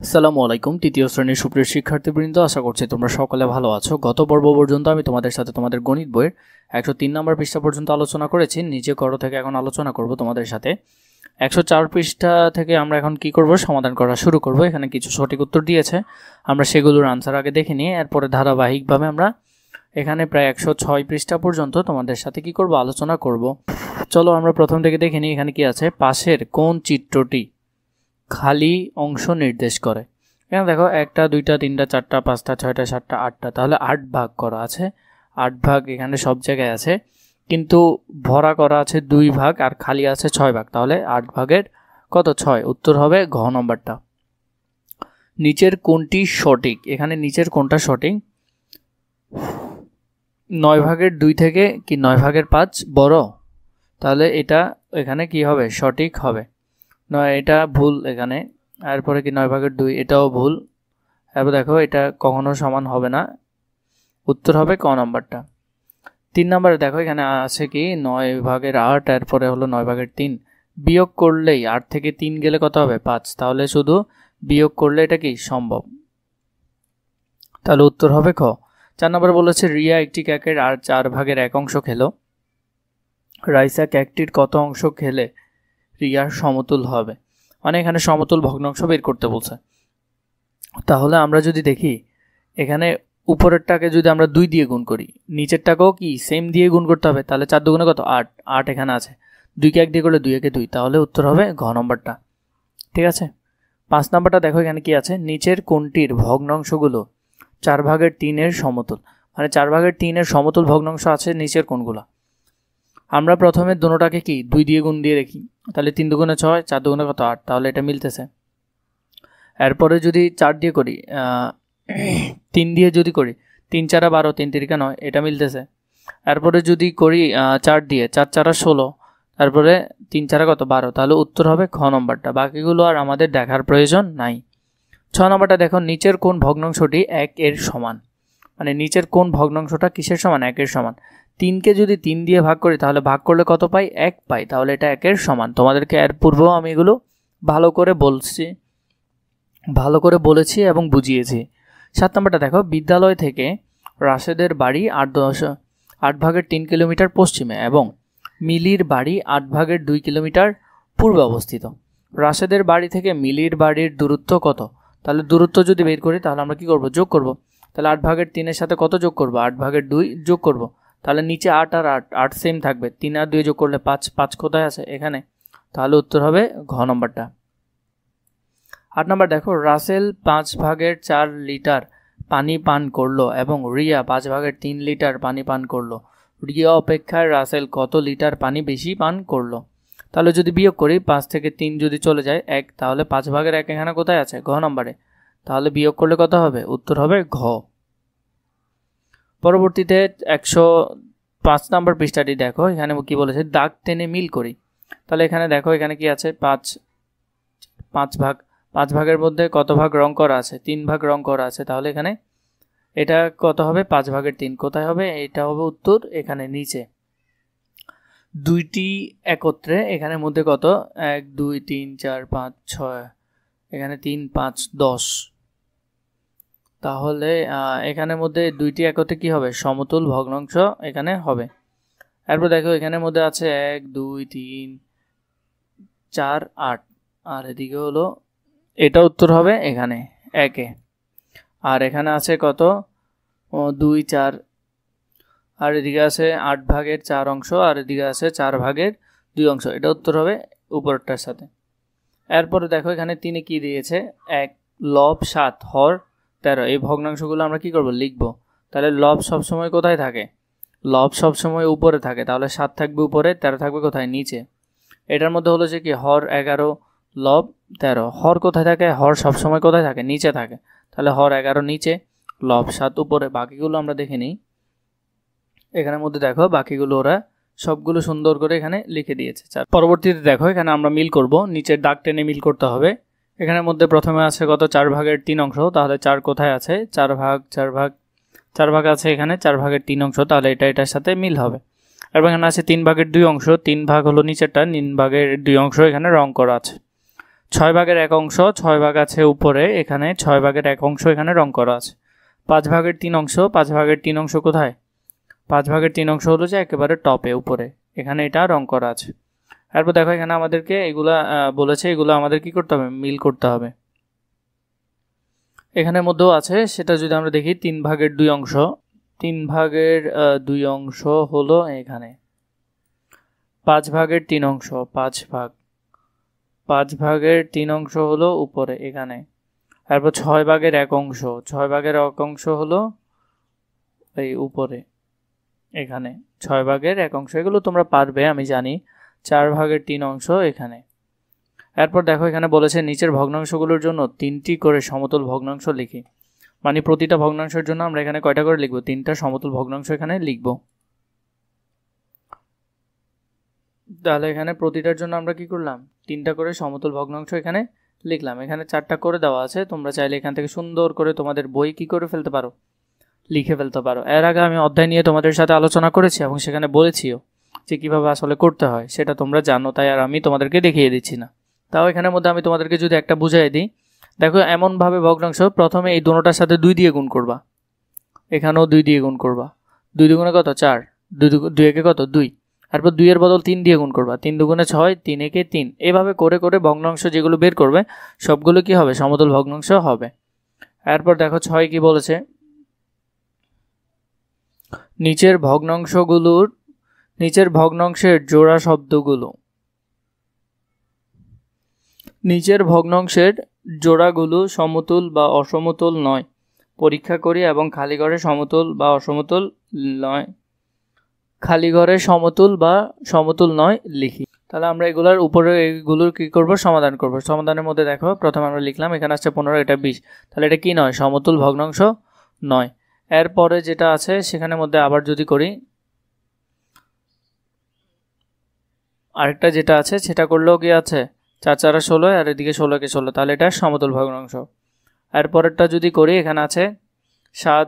আসসালামু আলাইকুম। তৃতীয় শ্রেণীর সুপ্রিয় শিক্ষার্থীবৃন্দ, আশা করছি তোমরা সকলে ভালো আছো। গত পর্ব পর্যন্ত আমি তোমাদের সাথে তোমাদের গণিত বইয়ের 103 নম্বর পৃষ্ঠা পর্যন্ত আলোচনা করেছি। নিজে করো থেকে এখন আলোচনা করব তোমাদের সাথে 104 পৃষ্ঠা থেকে। আমরা এখন কি করব, সমাধান করা শুরু করব। এখানে কিছু সঠিক উত্তর দিয়েছে, আমরা সেগুলোর আনসার আগে দেখে নিয়ে এরপরে ধারাবাহিকভাবে আমরা এখানে প্রায় 106 পৃষ্ঠা পর্যন্ত তোমাদের সাথে কি করব, আলোচনা করব। চলো আমরা প্রথম থেকে দেখে নিই। এখানে কি আছে, পাশের কোন চিত্রটি খালি অংশ নির্দেশ করে। এখানে দেখো 1টা 2টা 3টা 4টা 5টা 6টা 7টা 8টা, তাহলে 8 ভাগ করা আছে। 8 ভাগ এখানে সব জায়গায় আছে, কিন্তু ভরা করা আছে 2 ভাগ আর খালি আছে 6 ভাগ, তাহলে 8 ভাগের কত, 6। উত্তর হবে ঘ নম্বরটা। নিচের কোনটি সঠিক, এখানে নিচের কোনটা সঠিক? 9 ভাগের 2 থেকে কি 9 ভাগের 5 বড়, তাহলে এটা এখানে কি হবে, সঠিক হবে। নয়, এটা ভুল এখানে। এরপরে কি 9 ভাগের 2, এটাও ভুল। এরপর দেখো এটা কখনো সমান হবে না, উত্তর হবে ক নাম্বারটা। 3 নম্বরে দেখো এখানে আছে কি 9 ভাগের 8, এরপরে হলো 9 ভাগের 3। বিয়োগ করলেই 8 থেকে 3 গেলে কত হবে, 5, তাহলে শুধু বিয়োগ করলে এটা কি সম্ভব, তাহলে উত্তর হবে খ। 4 নম্বরে বলেছে রিয়া একটি কেকের 4 ভাগের 1 অংশ খেলো। রাইসা কেকটির কত অংশ খেলে রিয়ার সমতুল হবে? মানে এখানে সমতুল ভগ্নাংশ বের করতে বলছে। তাহলে আমরা যদি দেখি এখানে উপরেরটাকে যদি আমরা 2 দিয়ে গুণ করি, নিচেরটাকেও কি সেম দিয়ে গুণ করতে হবে, তাহলে 4 দুগুণে কত, 8। 8 এখানে আছে, 2কে 1 দিয়ে করলে 2 একে 2, তাহলে উত্তর হবে ঘ নম্বরটা। ঠিক আছে। 5 নম্বরটা দেখো এখানে কি আছে, নিচের কোনটির ভগ্নাংশগুলো 4 ভাগের 3 এর সমতুল। মানে 4 ভাগের 3 এর সমতুল ভগ্নাংশ আছে নিচের কোনগুলো? আমরা প্রথমে দুটোটাকে কি 2 দিয়ে গুণ দিয়ে দেখি, তাহলে 3 দুগুণে 6, 4 দুগুণে কত, 8, তাহলে এটা মিলতেছে। এরপরে যদি 4 দিয়ে করি, 3 দিয়ে যদি করি, 3 4 12, 3 3 9, এটা মিলতেছে। এরপরে যদি করি 4 দিয়ে, 4 4 16, তারপরে 3 4 কত, 12, তাহলে উত্তর হবে খ নম্বরটা। বাকিগুলো আর আমাদের দেখার প্রয়োজন নাই। 6 নম্বরটা দেখো, নিচের কোন ভগ্নাংশটি 1 এর সমান। মানে নিচের কোন ভগ্নাংশটা কিসের সমান, 1 এর সমান। 3কে যদি 3 দিয়ে ভাগ করি, তাহলে ভাগ করলে কত পাই, 1 পাই, তাহলে এটা 1 এর সমান। তোমাদেরকে এর পূর্বেও আমি এগুলো ভালো করে বলেছি এবং বুঝিয়েছি। 7 নম্বরটা দেখো, বিদ্যালয় থেকে রাশেদের বাড়ি 8 ভাগের 3 কিলোমিটার পশ্চিমে এবং মিলির বাড়ি 8 ভাগের 2 কিলোমিটার পূর্বে অবস্থিত। রাশেদের বাড়ি থেকে মিলির বাড়ির দূরত্ব কত? তাহলে দূরত্ব যদি বের করি, তাহলে আমরা কি করব, যোগ করব। তাহলে 8 ভাগের 3 সাথে কত যোগ করব, 8 ভাগের 2 যোগ করব। তাহলে নিচে 8 আর 8 সেম থাকবে, 3 আর 2 যোগ করলে 5, 5 কোথায় আছে, এখানে, তাহলে উত্তর হবে ঘ নম্বরটা। 8 নম্বর দেখো, রাসেল 5 ভাগের 4 লিটার পানি পান করলো এবং রিয়া 5 ভাগের 3 লিটার পানি পান করলো। রিয়া অপেক্ষায় রাসেল কত লিটার পানি বেশি পান করলো? তাহলে যদি বিয়োগ করি, 5 থেকে 3 যদি চলে যায় 1, তাহলে 5 ভাগের 1 এখানে কোথায় আছে, ঘ নম্বরে, তাহলে বিয়োগ করলে কত হবে, উত্তর হবে ঘ। পরবর্তীতে 105 নম্বর পৃষ্ঠাটি দেখো, এখানে কি বলেছে, দাগ টেনে মিল করি। তাহলে এখানে দেখো এখানে কি আছে, 5 ভাগ, 5 ভাগের মধ্যে কত ভাগ রং করা আছে, 3 ভাগ রং করা আছে, তাহলে এখানে এটা কত হবে, 5 ভাগের 3 কোথায় হবে, এটা হবে উত্তর এখানে নিচে। দুইটি একত্রে এখানের মধ্যে কত, 1 2 3 4 5 6, এখানে 3 5 10, তাহলে এখানের মধ্যে দুইটি একত্রে কি হবে, সমতুল ভগ্নাংশ এখানে হবে। এরপর দেখো এখানের মধ্যে আছে 1 2 3 4 8, আর এদিকে হলো, এটা উত্তর হবে এখানে 1 এ। আর এখানে আছে কত, 2 4, আর এদিকে আছে 8 ভাগের 4 অংশ, আর এদিকে আছে 4 ভাগের 2 অংশ, এটা উত্তর হবে উপরেরটার সাথে। এরপরে দেখো এখানে 3 কি দিয়েছে, 1 লব 7 হর 13, এই ভগ্নাংশগুলো আমরা কি করব, লিখব। তাহলে লব সবসময় কোথায় থাকে, লব সবসময় উপরে থাকে, তাহলে 7 থাকবে উপরে, 13 থাকবে কোথায়, নিচে। এটার মধ্যে হলো যে কি, হর 11 লব 13, হর কোথায় থাকে, হর সবসময় কোথায় থাকে, নিচে থাকে, তাহলে হর 11 নিচে, লব 7 উপরে। বাকিগুলো আমরা দেখে নিই। এখানের মধ্যে দেখো বাকিগুলো ওরা সবগুলো সুন্দর করে এখানে লিখে দিয়েছে। পরবর্তীতে দেখো এখানে আমরা মিল করব, নিচের দাগ টেনে মিল করতে হবে। এখানের মধ্যে প্রথমে আছে কত, 4 ভাগের 3 অংশ, তাহলে 4 কোথায় আছে, 4 ভাগ আছে এখানে, 4 ভাগের 3 অংশ, তাহলে এটার সাথে মিল হবে। আর এখানে আছে 3 ভাগের 2 অংশ, 3 ভাগ হলো নিচেরটা, 3 ভাগের 2 অংশ এখানে রং করা আছে। 6 ভাগের 1 অংশ 6 ভাগ আছে উপরে, এখানে 6 ভাগের 1 অংশ এখানে রং করা আছে। 5 ভাগের 3 অংশ, 5 ভাগের 3 অংশ কোথায়? 5 ভাগের 3 অংশ হলো যে একেবারে টপে উপরে, এখানে এটা রং করা আছে। তারপর দেখো এখানে আমাদেরকে এগুলা বলেছে, এগুলো আমাদের কি করতে হবে? মিল করতে হবে। এখানের মধ্যেও আছে, সেটা যদি আমরা দেখি 3 ভাগের 2 অংশ, 3 ভাগের 2 অংশ হলো এখানে। 5 ভাগের 3 অংশ, 5 ভাগের 3 অংশ হলো উপরে এখানে। তারপর 6 ভাগের 1 অংশ, 6 ভাগের 1 অংশ হলো এই উপরে এখানে। 6 ভাগের 1 অংশ, এগুলো তোমরা পারবে আমি জানি। 4 ভাগের 3 অংশ এখানে। এরপর দেখো এখানে বলেছে নিচের ভগ্নাংশগুলোর জন্য 3টি করে সমতল ভগ্নাংশ লিখি। মানে প্রতিটা ভগ্নাংশের জন্য আমরা এখানে কয়টা করে লিখব? 3টা সমতল ভগ্নাংশ এখানে লিখব। তাহলে এখানে প্রতিটার জন্য আমরা কি করলাম? 3টা করে সমতল ভগ্নাংশ এখানে লিখলাম। এখানে 4টা করে দেওয়া আছে, তোমরা চাইলে এখান থেকে সুন্দর করে তোমাদের বই কি করে ফেলতে পারো? লিখে ফেলতে পারো। এর আগে আমি অধ্যায় নিয়ে তোমাদের সাথে আলোচনা করেছি এবং সেখানে বলেছিও যে কীভাবে আসলে করতে হয়, সেটা তোমরা জানো, তাই আর আমি তোমাদেরকে দেখিয়ে দিচ্ছি না। তাও এখানের মধ্যে আমি তোমাদেরকে যদি একটা বুঝাই দিই, দেখো এমনভাবে ভগ্নাংশ, প্রথমে এই দুটোটার সাথে 2 দিয়ে গুণ করবা, এখানেও 2 দিয়ে গুণ করবা। 2 দুগুণে কত? 4, 2 একে কত? 2। তারপর 2 এর বদল 3 দিয়ে গুণ করবা, 3 দুগুণে 6, 3 একে 3। এভাবে করে করে ভগ্নাংশ যেগুলো বের করবে সবগুলো কি হবে? সমতল ভগ্নাংশ হবে। এরপর দেখো 6 কি বলেছে? নিচের ভগ্নাংশের জোড়া শব্দগুলো, নিচের ভগ্নাংশের জোড়াগুলো সমতুল বা অসমতুল নয় পরীক্ষা করি এবং খালি ঘরে সমতুল বা অসমতুল নয়, খালি ঘরে সমতুল বা সমতুল নয় লিখি। তাহলে আমরা এগুলোর উপরে এগুলোর কি করব? সমাধান করব। সমাধানের মধ্যে দেখো প্রথমে আমরা লিখলাম, এখানে আসছে 15, এটা 20, তাহলে এটা কি নয়? সমতুল ভগ্নাংশ নয়। এরপরে যেটা আছে সেখানের মধ্যে আবার যদি করি, আরেকটা যেটা আছে সেটা করলেও কি আছে? 4 4 16 আর এদিকে 16 কে 16, তাহলে এটা সমতুল ভগ্নাংশ। এরপরেরটা যদি করি, এখানে আছে 7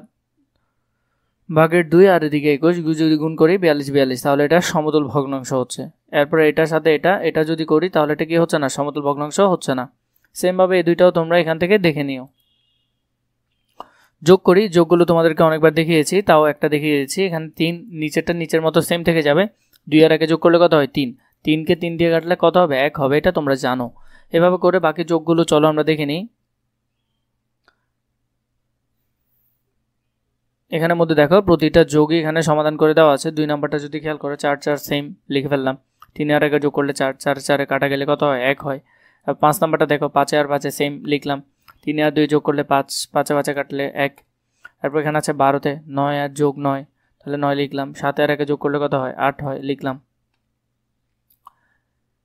ভাগের 2 আর এদিকে 21, যদি গুণ করি 42 42, তাহলে এটা সমতুল ভগ্নাংশ হচ্ছে। এরপরে এটার সাথে এটা যদি করি তাহলে এটা কি হচ্ছে না? সমতুল ভগ্নাংশ হচ্ছে না। সেমভাবে এই দুইটাও তোমরা এখান থেকে দেখে নিও। যোগ করি, যোগগুলো তোমাদেরকে অনেকবার দেখিয়েছি, তাও একটা দেখিয়ে দিচ্ছি। এখানে 3, নিচেরটা নিচের মতো সেম থেকে যাবে। 2 আর 1 যোগ করলে কত হয়? 3। 3কে 3 দিয়ে কাটলে কত হবে? 1 হবে, এটা তোমরা জানো। এভাবে করে বাকি যোগগুলো চলো আমরা দেখে নিই। এখানের মধ্যে দেখো প্রতিটা যোগই এখানে সমাধান করে দেওয়া আছে। 2 নাম্বারটা যদি খেয়াল করো, 4 4 সেম লিখে ফেললাম। 3 আর 1 যোগ করলে 4, 4 4 কাটা গেলে কত হয়? 1 হয়। আর 5 নাম্বারটা দেখো, 5 আর 5 সেম লিখলাম। 3 আর 2 যোগ করলে 5, 5 5 কাটলে 1। তারপর এখানে আছে 12তে 9 আর যোগ 9, তাহলে 9 লিখলাম। 7 আর 1 যোগ করলে কত হয়? 8 হয়, লিখলাম।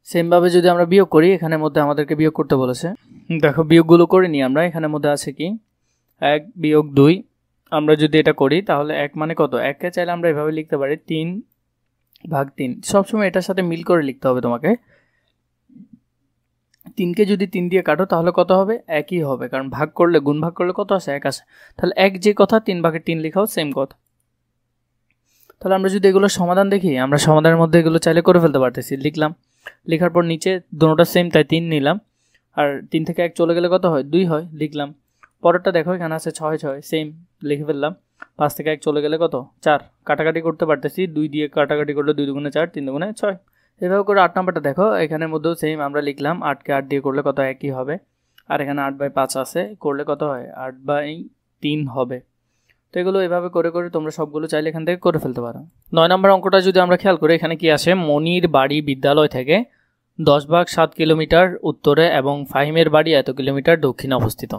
সেমভাবে যদি আমরা বিয়োগ করি, এখানের মধ্যে আমাদেরকে বিয়োগ করতে বলেছে। দেখো বিয়োগগুলো করে নিই আমরা। এখানের মধ্যে আছে কি? 1 বিয়োগ 2। আমরা যদি এটা করি তাহলে 1 মানে কত? 1কে চাইলে আমরা এভাবে লিখতে পারি 3 ভাগ 3। সবসময় এটার সাথে মিল করে লিখতে হবে তোমাকে। 3কে যদি 3 দিয়ে কাটো তাহলে কত হবে? 1ই হবে, কারণ ভাগ করলে, গুণ ভাগ করলে কত আসে? 1 আসে। তাহলে 1 যে কথা, 3 ভাগের 3 লেখাও সেম কথা। তাহলে আমরা যদি এগুলো সমাধান দেখি, আমরা সমাধানের মধ্যে এগুলো চাইলে করে ফেলতে পারতেছি। লিখলাম, লেখার পর নিচে দুটোটা সেম, তাই 3 নিলাম। আর 3 থেকে 1 চলে গেলে কত হয়? 2 হয়, লিখলাম। পরেরটা দেখো, এখানে আছে 6 6 সেম লিখে ফেললাম। 5 থেকে 1 চলে গেলে কত? 4, কাটাকাটি করতে পারতেছি। 2 দিয়ে কাটাকাটি করলে 2 দুগুণে 4, 3 দুগুণে 6। এভাবে করে 8 নাম্বারটা দেখো, এখানের মধ্যেও সেম আমরা লিখলাম। 8কে 8 দিয়ে করলে কত? 1ই হবে। আর এখানে 8/5 আছে, করলে কত হয়? 8/3 হবে। তো এগুলো এভাবে করে করে তোমরা সবগুলো চাইলে এখান থেকে করে ফেলতে পারো। 9 নম্বর অঙ্কটা যদি আমরা খেয়াল করি, এখানে কি আসে? মনির বাড়ি বিদ্যালয় থেকে 10 ভাগ 7 কিলোমিটার উত্তরে এবং ফাহিমের বাড়ি এত কিলোমিটার দক্ষিণে অবস্থিত।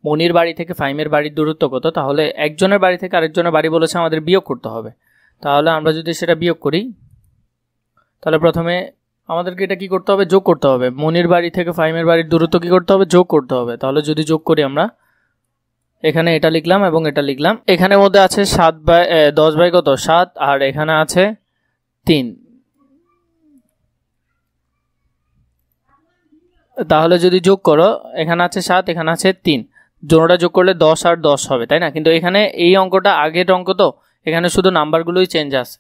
মনির বাড়ি থেকে ফাহিমের বাড়ির দূরত্ব কত? তাহলে একজনের বাড়ি থেকে আরেকজনের বাড়ি বলেছে আমাদের বিয়োগ করতে হবে। তাহলে আমরা যদি সেটা বিয়োগ করি, তাহলে প্রথমে আমাদেরকে এটা কি করতে হবে? যোগ করতে হবে। মনির বাড়ি থেকে ফাহিমের বাড়ির দূরত্ব কি করতে হবে? যোগ করতে হবে। তাহলে যদি যোগ করি আমরা, এখানে এটা লিখলাম এবং এটা লিখলাম। এখানের মধ্যে আছে 10 বাই কত? 7, আর এখানে আছে 3। তাহলে যদি যোগ করো, এখানে আছে 7, এখানে আছে 3, জোড়াটা যোগ করলে 10 আর 10 হবে, তাই না? কিন্তু এখানে এই অঙ্কটা আগের অঙ্ক, তো এখানে শুধু নাম্বারগুলোই চেঞ্জ আছে।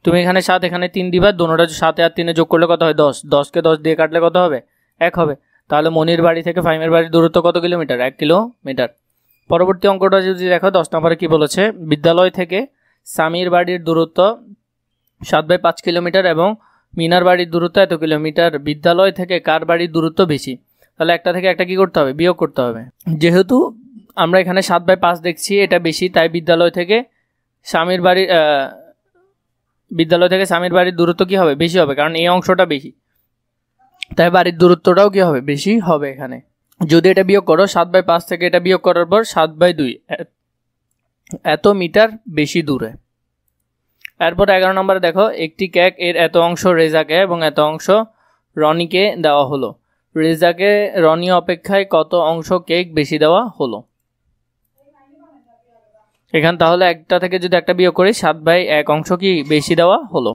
তুমি এখানে 7, এখানে 3 দিবা, দোনোটা 7 আর 3 যোগ করলে কত হয়? 10। 10কে 10 দিয়ে কাটলে কত হবে? 1 হবে। তাহলে মনির বাড়ি থেকে ফাহিমের বাড়ির দূরত্ব কত কিলোমিটার? 1 কিলোমিটার। পরবর্তী অঙ্কটা যদি দেখো 10 নম্বরে কি বলেছে, বিদ্যালয় থেকে সামির বাড়ির দূরত্ব 7/5 কিলোমিটার এবং মিনার বাড়ির দূরত্ব এত কিলোমিটার, বিদ্যালয় থেকে কার বাড়ির দূরত্ব বেশি? তাহলে একটা থেকে একটা কি করতে হবে? বিয়োগ করতে হবে। যেহেতু আমরা এখানে 7/5 দেখছি, এটা বেশি, তাই বিদ্যালয় থেকে স্বামীর বাড়ির দূরত্ব কি হবে? বেশি হবে, কারণ এই অংশটা বেশি, তাই বাড়ির দূরত্বটাও কি হবে? বেশি হবে এখানে। যদি এটা বিয়োগ করো 7/5 থেকে এটা বিয়োগ করার পর 7/2 এত মিটার বেশি দূরে। এরপর 11 নম্বরে দেখো, একটি কেক এর এত অংশ রেজাকে এবং এত অংশ রনিকে দেওয়া হলো। রেজাকে রনি অপেক্ষায় কত অংশ কেক বেশি দেওয়া হলো? এখান তাহলে একটা থেকে যদি একটা বিয়োগ করি 7/1 অংশ কি বেশি দেওয়া হলো।